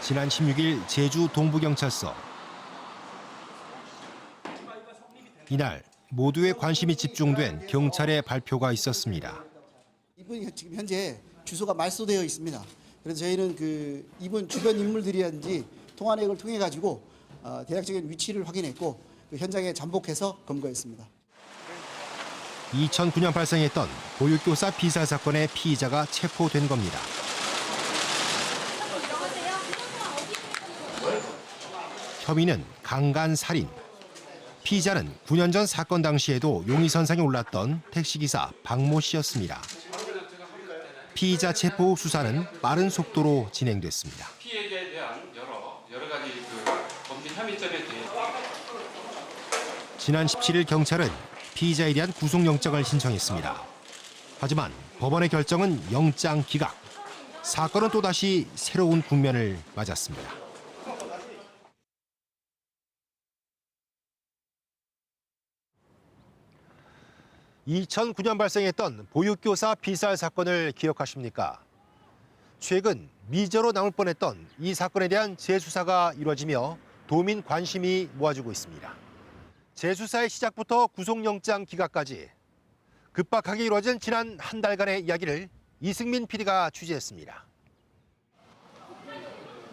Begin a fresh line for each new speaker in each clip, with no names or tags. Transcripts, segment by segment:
지난 16일 제주 동부경찰서. 이날 모두의 관심이 집중된 경찰의 발표가 있었습니다.
이분이 지금 현재 주소가 말소되어 있습니다. 그래서 저희는 이분 주변 인물들이란지 통화 내역을 통해 가지고 대략적인 위치를 확인했고 현장에 잠복해서 검거했습니다.
2009년 발생했던 보육교사 피살 사건의 피의자가 체포된 겁니다. 혐의는 강간살인. 피의자는 9년 전 사건 당시에도 용의선상에 올랐던 택시기사 박모 씨였습니다. 피의자 체포 후 수사는 빠른 속도로 진행됐습니다.
피해자에 대한 여러 가지 범죄 혐의점에 대해
지난 17일 경찰은 피의자에 대한 구속영장을 신청했습니다. 하지만 법원의 결정은 영장 기각. 사건은 또다시 새로운 국면을 맞았습니다. 2009년 발생했던 보육교사 피살 사건을 기억하십니까? 최근 미저로 남을 뻔했던 이 사건에 대한 재수사가 이루어지며 도민 관심이 모아지고 있습니다. 재수사의 시작부터 구속영장 기각까지 급박하게 이루어진 지난 한 달간의 이야기를 이승민 PD가 취재했습니다.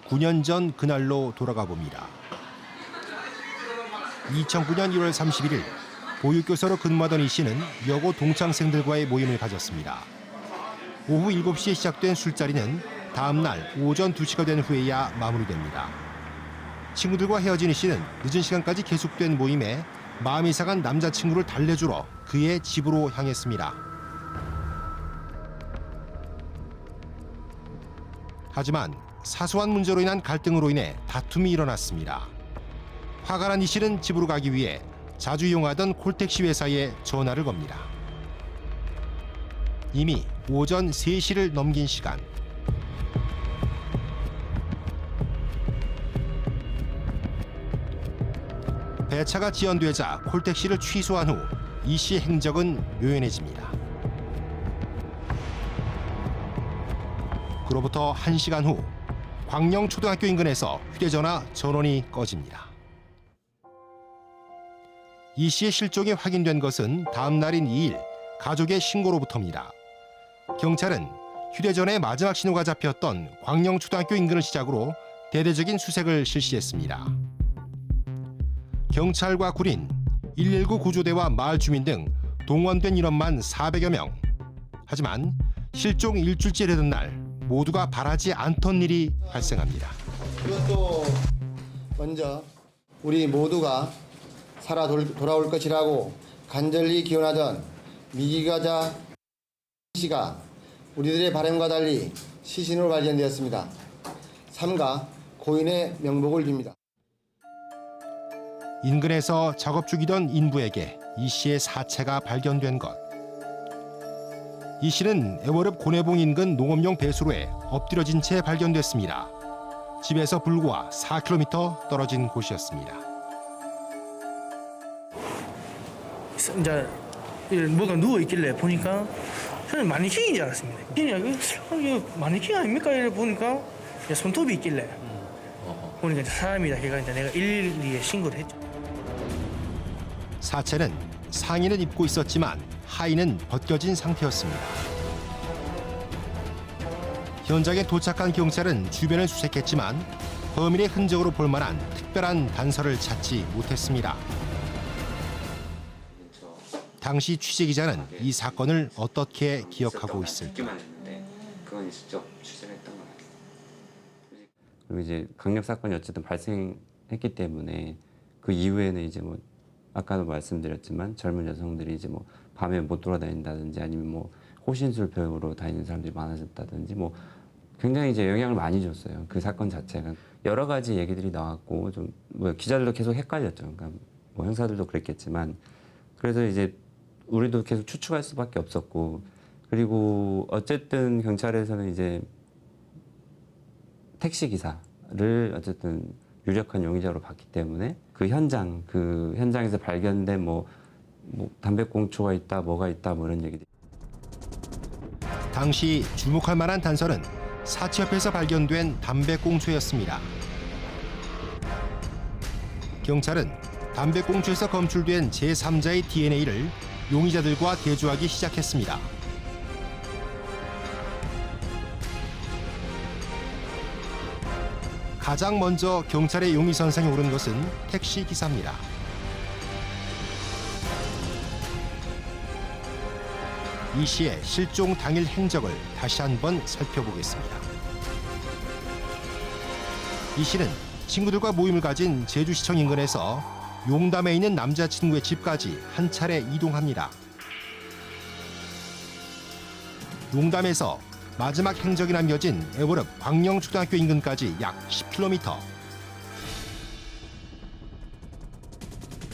9년 전 그날로 돌아가 봅니다. 2009년 1월 31일 보육교사로 근무하던 이 씨는 여고 동창생들과의 모임을 가졌습니다. 오후 7시에 시작된 술자리는 다음 날 오전 2시가 된 후에야 마무리됩니다. 친구들과 헤어진 이 씨는 늦은 시간까지 계속된 모임에 마음이 상한 남자친구를 달래주러 그의 집으로 향했습니다. 하지만 사소한 문제로 인한 갈등으로 인해 다툼이 일어났습니다. 화가 난 이 씨는 집으로 가기 위해 자주 이용하던 콜택시 회사에 전화를 겁니다. 이미 오전 3시를 넘긴 시간. 배차가 지연되자 콜택시를 취소한 후 이 씨의 행적은 묘연해집니다. 그로부터 1시간 후 광령초등학교 인근에서 휴대전화 전원이 꺼집니다. 이 씨의 실종이 확인된 것은 다음 날인 2일 가족의 신고로부터입니다. 경찰은 휴대전화의 마지막 신호가 잡혔던 광령초등학교 인근을 시작으로 대대적인 수색을 실시했습니다. 경찰과 구린, 119 구조대와 마을 주민 등 동원된 인원만 400여 명. 하지만 실종 일주일째 되던 날 모두가 바라지 않던 일이 발생합니다.
이것도 먼저 우리 모두가 살아 돌아올 것이라고 간절히 기원하던 미기가자 씨가 우리들의 바람과 달리 시신으로 발견되었습니다. 삼가 고인의 명복을 빕니다.
인근에서 작업 중이던 인부에게 이 씨의 사체가 발견된 것. 이 씨는 애월읍 고내봉 인근 농업용 배수로에 엎드려진 채 발견됐습니다. 집에서 불과 4km 떨어진 곳이었습니다.
이제 뭐가 누워 있길래 보니까 저는 마네킹인 줄 알았습니다. 그냥 이거 마네킹 아닙니까? 이래 보니까 손톱이 있길래 보니까 사람이다 해가 이제 내가 112에 신고를 했죠.
사체는 상의는 입고 있었지만 하의는 벗겨진 상태였습니다. 현장에 도착한 경찰은 주변을 수색했지만 범인의 흔적으로 볼 만한 특별한 단서를 찾지 못했습니다. 당시 취재기자는 이 사건을 어떻게 기억하고 있을까?
그건 직접 취재를 했던 것 같아요. 그리고 이제 강력 사건이 어쨌든 발생했기 때문에 그 이후에는 이제 뭐 아까도 말씀드렸지만 젊은 여성들이 이제 뭐 밤에 못 돌아다닌다든지 아니면 뭐 호신술 배우러 다니는 사람들이 많아졌다든지 뭐 굉장히 이제 영향을 많이 줬어요. 그 사건 자체가 여러 가지 얘기들이 나왔고 좀 뭐 기자들도 계속 헷갈렸죠. 그러니까 뭐 형사들도 그랬겠지만 그래서 이제 우리도 계속 추측할 수밖에 없었고 그리고 어쨌든 경찰에서는 이제 택시 기사를 어쨌든 유력한 용의자로 봤기 때문에 그 현장에서 발견된 뭐 담배꽁초가 있다, 뭐가 있다, 뭐 이런 얘기들.
당시 주목할 만한 단서는 사체 옆에서 발견된 담배꽁초였습니다. 경찰은 담배꽁초에서 검출된 제3자의 DNA를 용의자들과 대조하기 시작했습니다. 가장 먼저 경찰의 용의선상에 오른 것은 택시 기사입니다. 이 씨의 실종 당일 행적을 다시 한번 살펴보겠습니다. 이 씨는 친구들과 모임을 가진 제주시청 인근에서 용담에 있는 남자친구의 집까지 한 차례 이동합니다. 용담에서 마지막 행적이 남겨진 애월읍 광영초등학교 인근까지 약 10km.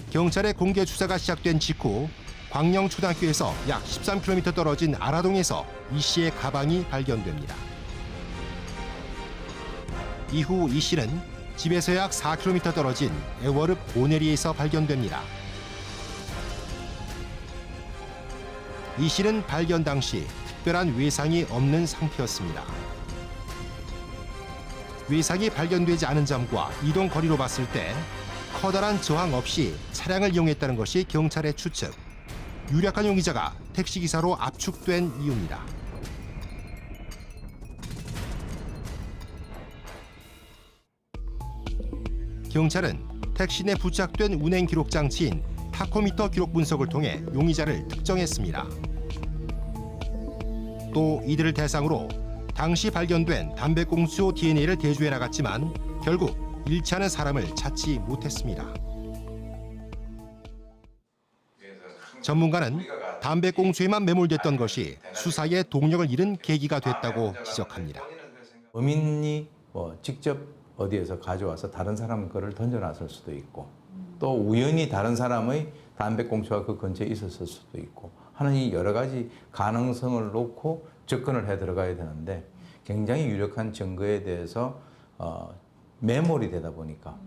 경찰의 공개 수사가 시작된 직후 광영초등학교에서 약 13km 떨어진 아라동에서 이 씨의 가방이 발견됩니다. 이후 이 씨는 집에서 약 4km 떨어진 애월읍 오내리에서 발견됩니다. 이 씨는 발견 당시 특별한 외상이 없는 상태였습니다. 외상이 발견되지 않은 점과 이동 거리로 봤을 때 커다란 저항 없이 차량을 이용했다는 것이 경찰의 추측. 유력한 용의자가 택시기사로 압축된 이유입니다. 경찰은 택시 내 부착된 운행 기록 장치인 타코미터 기록 분석을 통해 용의자를 특정했습니다. 또 이들을 대상으로 당시 발견된 담배꽁초 DNA를 대조해 나갔지만 결국 일치하는 사람을 찾지 못했습니다. 전문가는 담배꽁초에만 매몰됐던 것이 수사의 동력을 잃은 계기가 됐다고 지적합니다.
범인이 직접 어디에서 가져와서 다른 사람 거를 던져놨을 수도 있고 또 우연히 다른 사람의 담배꽁초가 그 근처에 있었을 수도 있고 하는 이 여러 가지 가능성을 놓고 접근을 해 들어가야 되는데 굉장히 유력한 증거에 대해서 매몰이 되다 보니까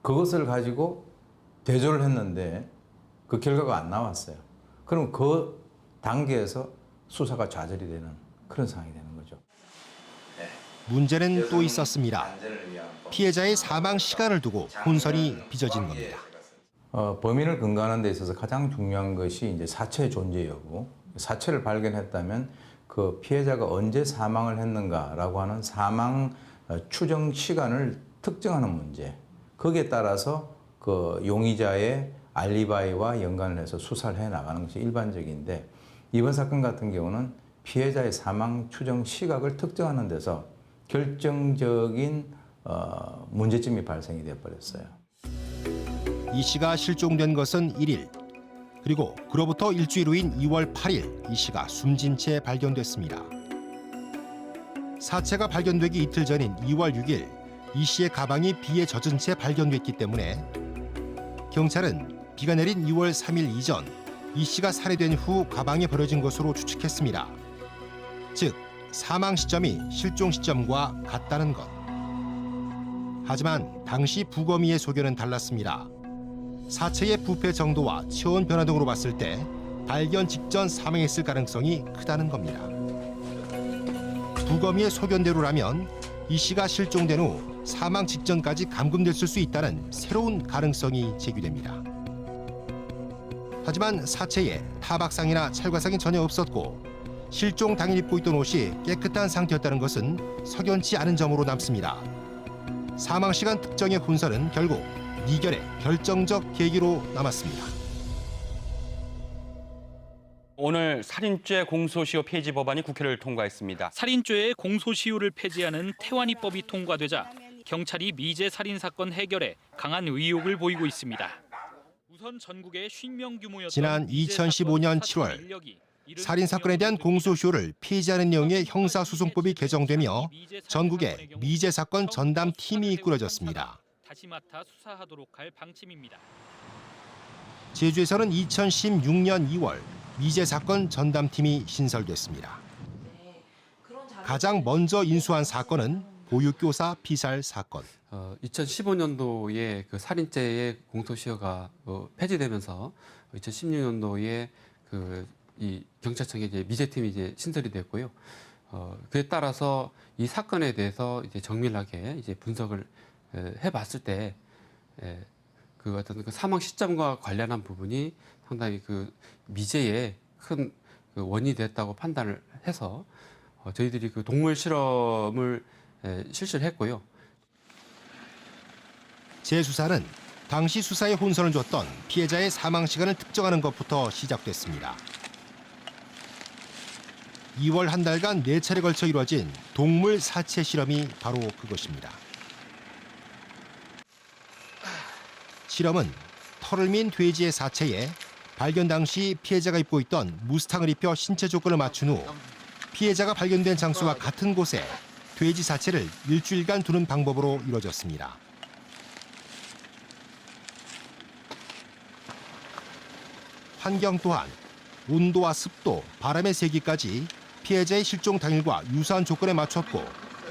그것을 가지고 대조를 했는데 그 결과가 안 나왔어요. 그럼 그 단계에서 수사가 좌절이 되는 그런 상황이 되는 거죠.
문제는 또 있었습니다. 피해자의 사망 시간을 두고 혼선이 빚어진 겁니다.
범인을 근거하는 데 있어서 가장 중요한 것이 이제 사체 존재 여부. 사체를 발견했다면 그 피해자가 언제 사망을 했는가라고 하는 사망 추정 시간을 특정하는 문제. 거기에 따라서 그 용의자의 알리바이와 연관을 해서 수사를 해 나가는 것이 일반적인데 이번 사건 같은 경우는 피해자의 사망 추정 시각을 특정하는 데서 결정적인 문제점이 발생이 되어버렸어요.
이 씨가 실종된 것은 1일, 그리고 그로부터 일주일 후인 2월 8일 이 씨가 숨진 채 발견됐습니다. 사체가 발견되기 이틀 전인 2월 6일 이 씨의 가방이 비에 젖은 채 발견됐기 때문에 경찰은 비가 내린 2월 3일 이전 이 씨가 살해된 후 가방에 버려진 것으로 추측했습니다. 즉 사망 시점이 실종 시점과 같다는 것. 하지만 당시 부검의의 소견은 달랐습니다. 사체의 부패 정도와 체온 변화 등으로 봤을 때 발견 직전 사망했을 가능성이 크다는 겁니다. 부검의의 소견대로라면 이 씨가 실종된 후 사망 직전까지 감금됐을 수 있다는 새로운 가능성이 제기됩니다. 하지만 사체에 타박상이나 찰과상이 전혀 없었고 실종 당일 입고 있던 옷이 깨끗한 상태였다는 것은 석연치 않은 점으로 남습니다. 사망 시간 특정의 혼선은 결국 미결의 결정적 계기로 남았습니다.
오늘 살인죄 공소시효 폐지 법안이 국회를 통과했습니다.
살인죄의 공소시효를 폐지하는 태완이법이 통과되자 경찰이 미제 살인 사건 해결에 강한 의욕을 보이고 있습니다. 우선 전국의 50명 규모였던
지난 2015년 7월 살인 사건에 대한 공소시효를 폐지하는 내용의 형사소송법이 개정되며 전국에 미제 사건 전담 팀이 꾸려졌습니다.
다시 맡아 수사하도록 할 방침입니다.
제주에서는 2016년 2월 미제 사건 전담팀이 신설됐습니다. 가장 먼저 인수한 사건은 보육교사 피살 사건.
2015년도에 그 살인죄의 공소시효가 폐지되면서 2016년도에 이 경찰청에 이제 미제팀이 이제 신설이 됐고요. 그에 따라서 이 사건에 대해서 이제 정밀하게 이제 분석을 해봤을 때 그 어떤 그 사망 시점과 관련한 부분이 상당히 그 미제의 큰 그 원인이 됐다고 판단을 해서 저희들이 그 동물 실험을 실시를 했고요.
재수사는 당시 수사에 혼선을 줬던 피해자의 사망 시간을 특정하는 것부터 시작됐습니다. 2월 한 달간 4차례 걸쳐 이루어진 동물 사체 실험이 바로 그것입니다. 실험은 털을 민 돼지의 사체에 발견 당시 피해자가 입고 있던 무스탕을 입혀 신체 조건을 맞춘 후 피해자가 발견된 장소와 같은 곳에 돼지 사체를 일주일간 두는 방법으로 이루어졌습니다. 환경 또한 온도와 습도, 바람의 세기까지 피해자의 실종 당일과 유사한 조건에 맞췄고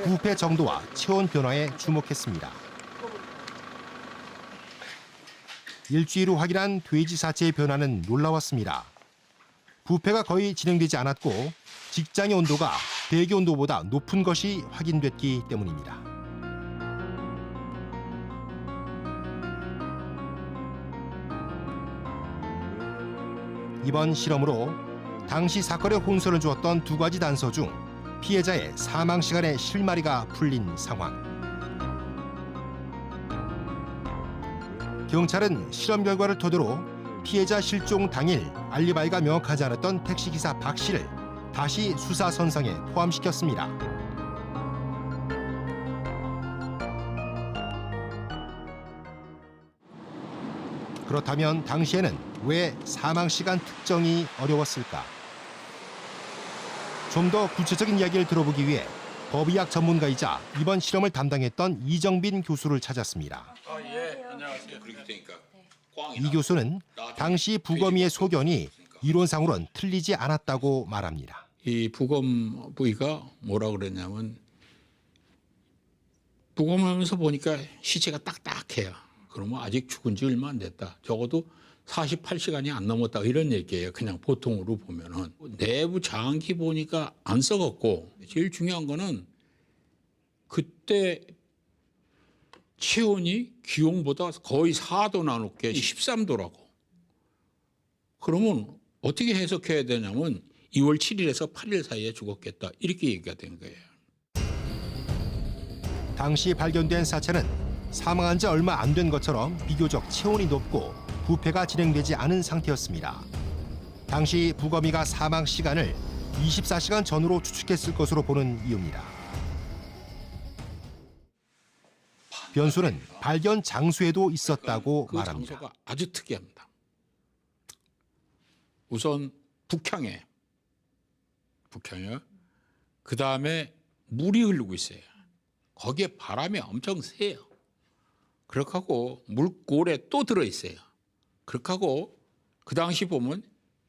부패 정도와 체온 변화에 주목했습니다. 일주일 후 확인한 돼지 사체의 변화는 놀라웠습니다. 부패가 거의 진행되지 않았고 직장의 온도가 대기 온도보다 높은 것이 확인됐기 때문입니다. 이번 실험으로 당시 사건에 혼선을 주었던 2가지 단서 중 피해자의 사망 시간의 실마리가 풀린 상황. 경찰은 실험 결과를 토대로 피해자 실종 당일 알리바이가 명확하지 않았던 택시기사 박 씨를 다시 수사 선상에 포함시켰습니다. 그렇다면 당시에는 왜 사망 시간 특정이 어려웠을까? 좀 더 구체적인 이야기를 들어보기 위해 법의학 전문가이자 이번 실험을 담당했던 이정빈 교수를 찾았습니다. 이 교수는 당시 부검의의 소견이 이론상으로는 틀리지 않았다고 말합니다.
이 부검 부위가 뭐라 그랬냐면 부검하면서 보니까 시체가 딱딱해요. 그러면 아직 죽은 지 얼마 안 됐다. 적어도 48시간이 안 넘었다 이런 얘기예요. 그냥 보통으로 보면은. 내부 장기 보니까 안 썩었고 제일 중요한 거는 그때 체온이 기온보다 거의 4도나 높게 13도라고. 그러면 어떻게 해석해야 되냐면 2월 7일에서 8일 사이에 죽었겠다. 이렇게 얘기가 된 거예요.
당시 발견된 사체는 사망한 지 얼마 안 된 것처럼 비교적 체온이 높고 부패가 진행되지 않은 상태였습니다. 당시 부검의가 사망 시간을 24시간 전으로 추측했을 것으로 보는 이유입니다. 변수는 발견 장소에도 있었다고
그
말합니다.
장소가 아주 특이합니다. 우선 북향에 그 다음에 물이 흐르고 있어요. 거기에 바람이 엄청 세요. 그렇게 하고 물골에 또 들어있어요. 그렇게 하고 그 당시 보면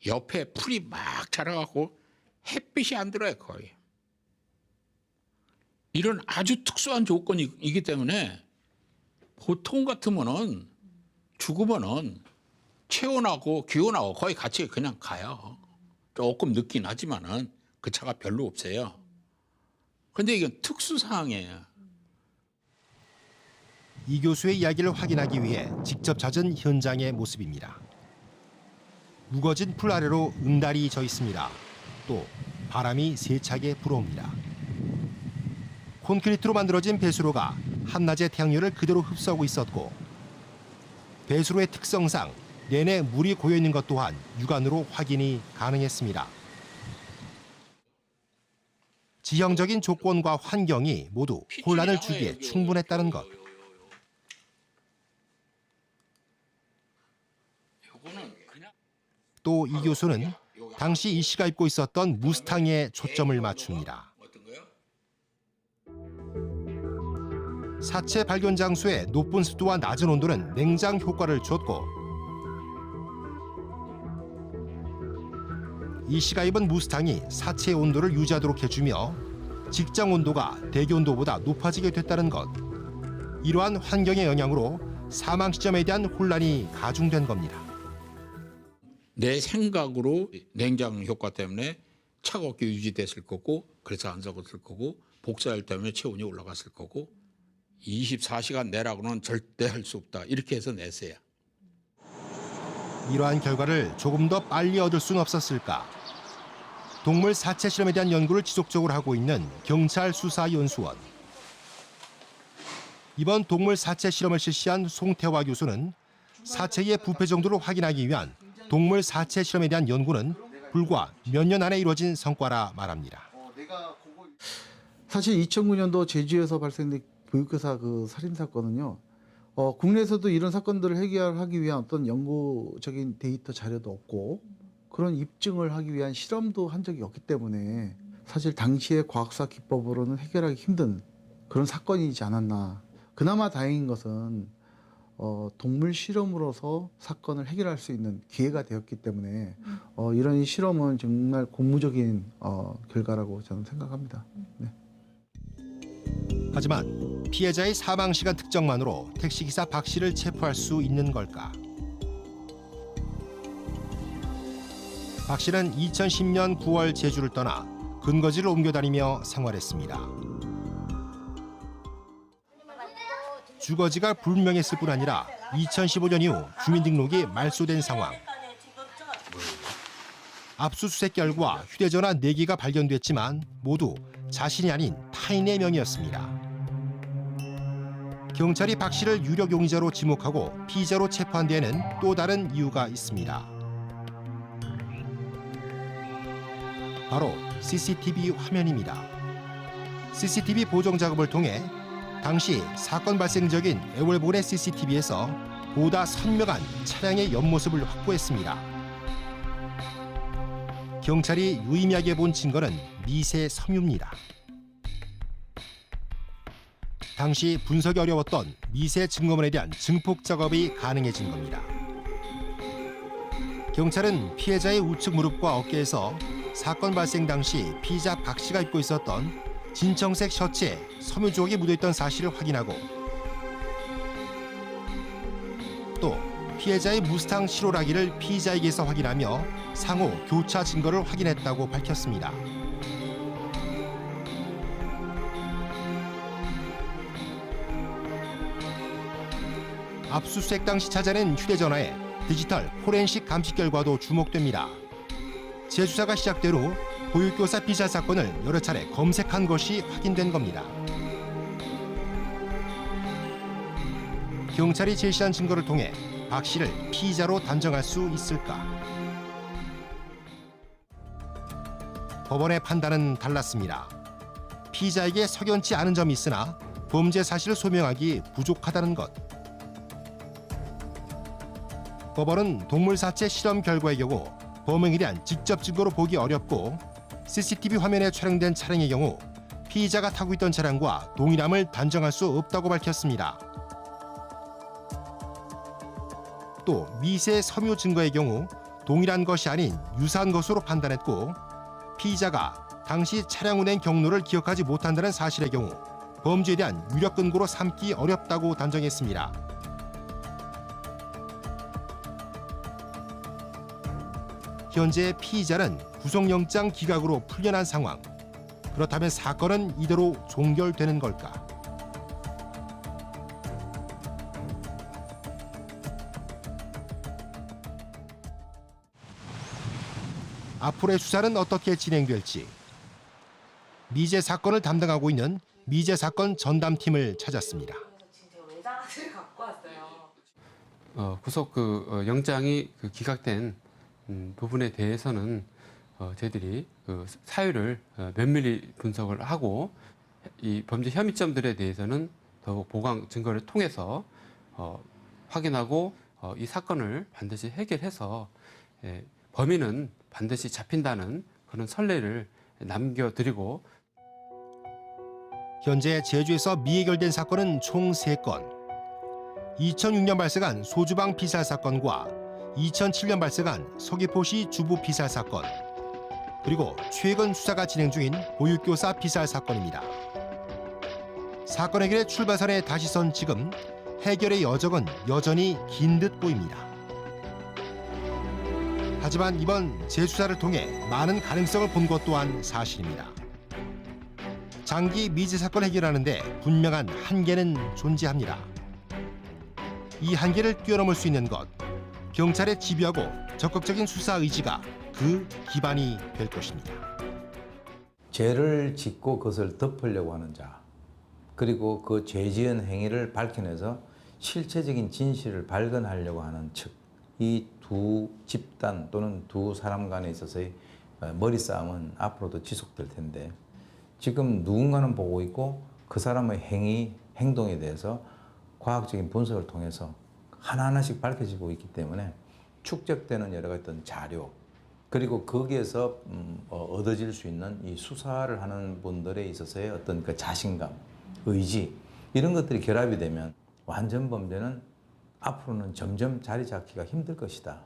옆에 풀이 막 자라가고 햇빛이 안 들어요 거의. 이런 아주 특수한 조건이기 때문에 보통 같으면은 죽으면은 체온하고 기온하고 거의 같이 그냥 가요. 조금 늦긴 하지만은 그 차가 별로 없어요. 그런데 이건 특수 사항이에요.
이 교수의 이야기를 확인하기 위해 직접 찾은 현장의 모습입니다. 무거진 풀 아래로 응달이 져 있습니다. 또 바람이 세차게 불어옵니다. 콘크리트로 만들어진 배수로가 한낮의 태양열을 그대로 흡수하고 있었고 배수로의 특성상 내내 물이 고여있는 것 또한 육안으로 확인이 가능했습니다. 지형적인 조건과 환경이 모두 혼란을 주기에 충분했다는 것. 또 이 교수는 당시 이 씨가 입고 있었던 무스탕에 초점을 맞춥니다. 사체 발견 장소의 높은 습도와 낮은 온도는 냉장 효과를 줬고 이 씨가 입은 무스탕이 사체의 온도를 유지하도록 해주며 직장 온도가 대기 온도보다 높아지게 됐다는 것. 이러한 환경의 영향으로 사망 시점에 대한 혼란이 가중된 겁니다.
내 생각으로 냉장 효과 때문에 차갑게 유지됐을 거고 그래서 안 썩었을 거고 복사열 때문에 체온이 올라갔을 거고 24시간 내라고는 절대 할 수 없다. 이렇게 해서 냈어요.
이러한 결과를 조금 더 빨리 얻을 수는 없었을까? 동물 사체 실험에 대한 연구를 지속적으로 하고 있는 경찰 수사연수원. 이번 동물 사체 실험을 실시한 송태화 교수는 사체의 부패 정도를 확인하기 위한 동물 사체 실험에 대한 연구는 불과 몇 년 안에 이루어진 성과라 말합니다.
사실 2009년도 제주에서 발생된 보육교사 그 살인 사건은요. 국내에서도 이런 사건들을 해결하기 위한 어떤 연구적인 데이터 자료도 없고 그런 입증을 하기 위한 실험도 한 적이 없기 때문에 사실 당시의 과학사 기법으로는 해결하기 힘든 그런 사건이지 않았나. 그나마 다행인 것은 동물 실험으로서 사건을 해결할 수 있는 기회가 되었기 때문에 이런 실험은 정말 고무적인 결과라고 저는 생각합니다. 네.
하지만 피해자의 사망 시간 특정만으로 택시기사 박 씨를 체포할 수 있는 걸까? 박 씨는 2010년 9월 제주를 떠나 근거지를 옮겨다니며 생활했습니다. 주거지가 불명했을 뿐 아니라 2015년 이후 주민등록이 말소된 상황. 압수수색 결과 휴대전화 4개가 발견됐지만 모두 자신이 아닌 타인의 명의였습니다. 경찰이 박 씨를 유력 용의자로 지목하고 피의자로 체포한 데에는 또 다른 이유가 있습니다. 바로 CCTV 화면입니다. CCTV 보정 작업을 통해 당시 사건 발생적인 애월본의 CCTV에서 보다 선명한 차량의 옆모습을 확보했습니다. 경찰이 유의미하게 본 증거는 미세 섬유입니다. 당시 분석이 어려웠던 미세 증거물에 대한 증폭 작업이 가능해진 겁니다. 경찰은 피해자의 우측 무릎과 어깨에서 사건 발생 당시 피의자 박 씨가 입고 있었던 진청색 셔츠에 섬유 조각이 묻어있던 사실을 확인하고 또 피해자의 무스탕 실오라기를 피의자에게서 확인하며 상호 교차 증거를 확인했다고 밝혔습니다. 압수수색 당시 찾아낸 휴대전화에 디지털 포렌식 감식 결과도 주목됩니다. 재수사가 시작된 후 보육교사 피살 사건을 여러 차례 검색한 것이 확인된 겁니다. 경찰이 제시한 증거를 통해 박 씨를 피의자로 단정할 수 있을까? 법원의 판단은 달랐습니다. 피의자에게 석연치 않은 점이 있으나 범죄 사실을 소명하기 부족하다는 것. 법원은 동물 사체 실험 결과의 경우 범행에 대한 직접 증거로 보기 어렵고 CCTV 화면에 촬영된 차량의 경우 피의자가 타고 있던 차량과 동일함을 단정할 수 없다고 밝혔습니다. 또 미세 섬유 증거의 경우 동일한 것이 아닌 유사한 것으로 판단했고 피의자가 당시 차량 운행 경로를 기억하지 못한다는 사실의 경우 범죄에 대한 유력 근거로 삼기 어렵다고 단정했습니다. 현재 피의자는 구속영장 기각으로 풀려난 상황. 그렇다면 사건은 이대로 종결되는 걸까? 앞으로의 수사는 어떻게 진행될지. 미제 사건을 담당하고 있는 미제 사건 전담팀을 찾았습니다.
구속 영장이 기각된 부분에 대해서는 저희들이 사유를 면밀히 분석을 하고 이 범죄 혐의점들에 대해서는 더욱 보강 증거를 통해서 확인하고 이 사건을 반드시 해결해서 범인은 반드시 잡힌다는 그런 선례를 남겨드리고
현재 제주에서 미해결된 사건은 총 3건. 2006년 발생한 소주방 피살 사건과 2007년 발생한 서귀포시 주부 피살 사건, 그리고 최근 수사가 진행 중인 보육교사 피살 사건입니다. 사건 해결의 출발선에 다시 선 지금 해결의 여정은 여전히 긴 듯 보입니다. 하지만 이번 재수사를 통해 많은 가능성을 본 것 또한 사실입니다. 장기 미제 사건 해결하는데 분명한 한계는 존재합니다. 이 한계를 뛰어넘을 수 있는 것, 경찰의 집요하고 적극적인 수사 의지가 그 기반이 될 것입니다.
죄를 짓고 그것을 덮으려고 하는 자, 그리고 그 죄 지은 행위를 밝혀내서 실체적인 진실을 발견하려고 하는 측, 이 두 집단 또는 두 사람 간에 있어서의 머리싸움은 앞으로도 지속될 텐데, 지금 누군가는 보고 있고 그 사람의 행위, 행동에 대해서 과학적인 분석을 통해서 하나하나씩 밝혀지고 있기 때문에 축적되는 여러 가지 어떤 자료, 그리고 거기에서 얻어질 수 있는 이 수사를 하는 분들에 있어서의 어떤 그 자신감, 의지, 이런 것들이 결합이 되면 완전 범죄는 앞으로는 점점 자리 잡기가 힘들 것이다.